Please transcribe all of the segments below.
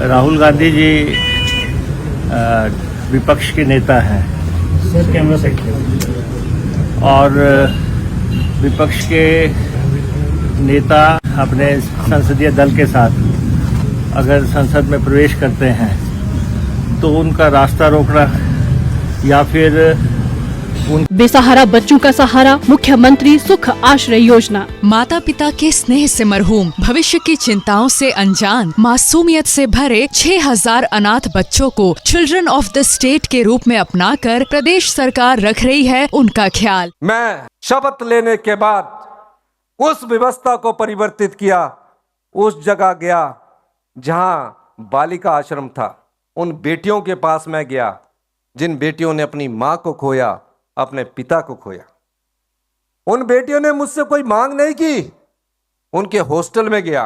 राहुल गांधी जी विपक्ष के नेता हैं सर, कैमरा साइड और विपक्ष के नेता अपने संसदीय दल के साथ अगर संसद में प्रवेश करते हैं तो उनका रास्ता रोकना या फिर बेसहारा बच्चों का सहारा, मुख्यमंत्री सुख आश्रय योजना। माता पिता के स्नेह से मरहूम, भविष्य की चिंताओं से अनजान, मासूमियत से भरे 6000 अनाथ बच्चों को चिल्ड्रन ऑफ द स्टेट के रूप में अपनाकर प्रदेश सरकार रख रही है उनका ख्याल। मैं शपथ लेने के बाद उस व्यवस्था को परिवर्तित किया, उस जगह गया जहां बालिका आश्रम था, उन बेटियों के पास मैं गया जिन बेटियों ने अपनी मां को खोया, अपने पिता को खोया। उन बेटियों ने मुझसे कोई मांग नहीं की, उनके हॉस्टल में गया,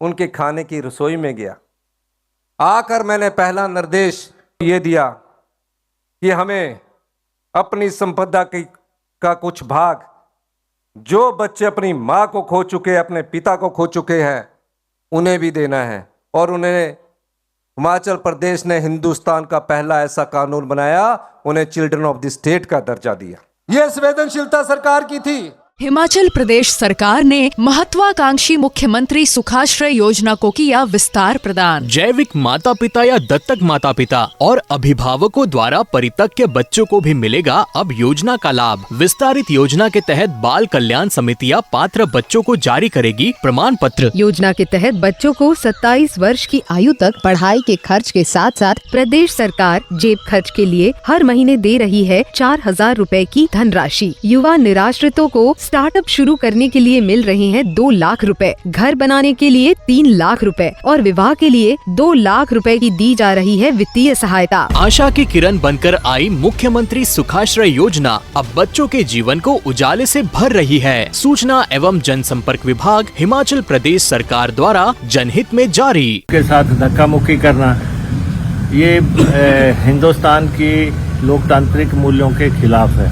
उनके खाने की रसोई में गया। आकर मैंने पहला निर्देश ये दिया कि हमें अपनी संपदा का कुछ भाग, जो बच्चे अपनी मां को खो चुके, अपने पिता को खो चुके हैं, उन्हें भी देना है। और उन्हें हिमाचल प्रदेश ने हिंदुस्तान का पहला ऐसा कानून बनाया, उन्हें चिल्ड्रन ऑफ द स्टेट का दर्जा दिया। यह संवेदनशीलता सरकार की थी। हिमाचल प्रदेश सरकार ने महत्वाकांक्षी मुख्यमंत्री सुखाश्रय योजना को किया विस्तार प्रदान। जैविक माता पिता या दत्तक माता पिता और अभिभावकों द्वारा परित्यक्त बच्चों को भी मिलेगा अब योजना का लाभ। विस्तारित योजना के तहत बाल कल्याण समितियां पात्र बच्चों को जारी करेगी प्रमाण पत्र। योजना के तहत बच्चों को 27 वर्ष की आयु तक पढ़ाई के खर्च के साथ साथ प्रदेश सरकार जेब खर्च के लिए हर महीने दे रही है 4000 रूपए की धनराशि। युवा निराश्रितों को स्टार्टअप शुरू करने के लिए मिल रहे हैं 2 लाख रुपए, घर बनाने के लिए 3 लाख रुपए और विवाह के लिए 2 लाख रुपए की दी जा रही है वित्तीय सहायता। आशा की किरण बनकर आई मुख्यमंत्री सुखाश्रय योजना अब बच्चों के जीवन को उजाले से भर रही है। सूचना एवं जनसंपर्क विभाग हिमाचल प्रदेश सरकार द्वारा जनहित में जारी। के साथ धक्का मुक्की करना ये हिंदुस्तान की लोकतांत्रिक मूल्यों के खिलाफ है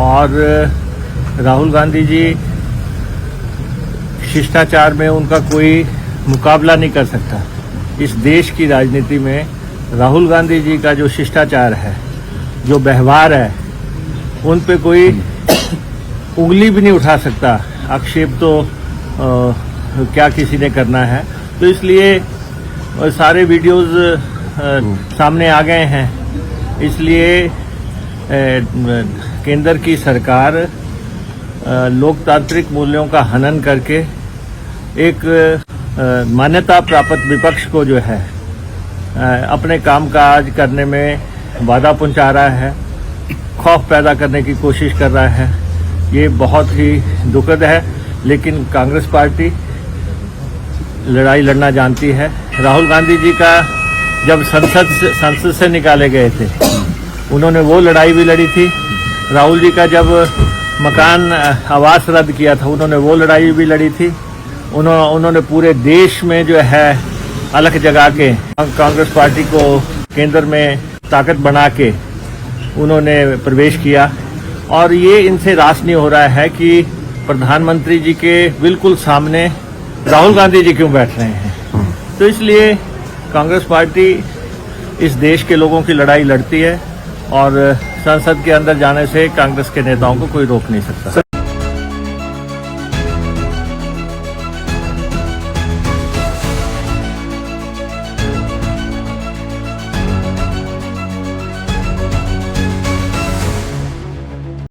और राहुल गांधी जी शिष्टाचार में उनका कोई मुकाबला नहीं कर सकता। इस देश की राजनीति में राहुल गांधी जी का जो शिष्टाचार है, जो व्यवहार है, उन पे कोई उंगली भी नहीं उठा सकता। आक्षेप तो क्या किसी ने करना है। तो इसलिए सारे वीडियोस सामने आ गए हैं। इसलिए केंद्र की सरकार लोकतांत्रिक मूल्यों का हनन करके एक मान्यता प्राप्त विपक्ष को जो है अपने कामकाज करने में बाधा पहुंचा रहा है, खौफ पैदा करने की कोशिश कर रहा है। ये बहुत ही दुखद है, लेकिन कांग्रेस पार्टी लड़ाई लड़ना जानती है। राहुल गांधी जी का जब संसद से निकाले गए थे, उन्होंने वो लड़ाई भी लड़ी थी। राहुल जी का जब मकान आवास रद्द किया था, उन्होंने वो लड़ाई भी लड़ी थी। उन्होंने पूरे देश में जो है अलग जगा के कांग्रेस पार्टी को केंद्र में ताकत बना के उन्होंने प्रवेश किया। और ये इनसे रास नहीं हो रहा है कि प्रधानमंत्री जी के बिल्कुल सामने राहुल गांधी जी क्यों बैठ रहे हैं। तो इसलिए कांग्रेस पार्टी इस देश के लोगों की लड़ाई लड़ती है और संसद के अंदर जाने से कांग्रेस के नेताओं को कोई रोक नहीं सकता।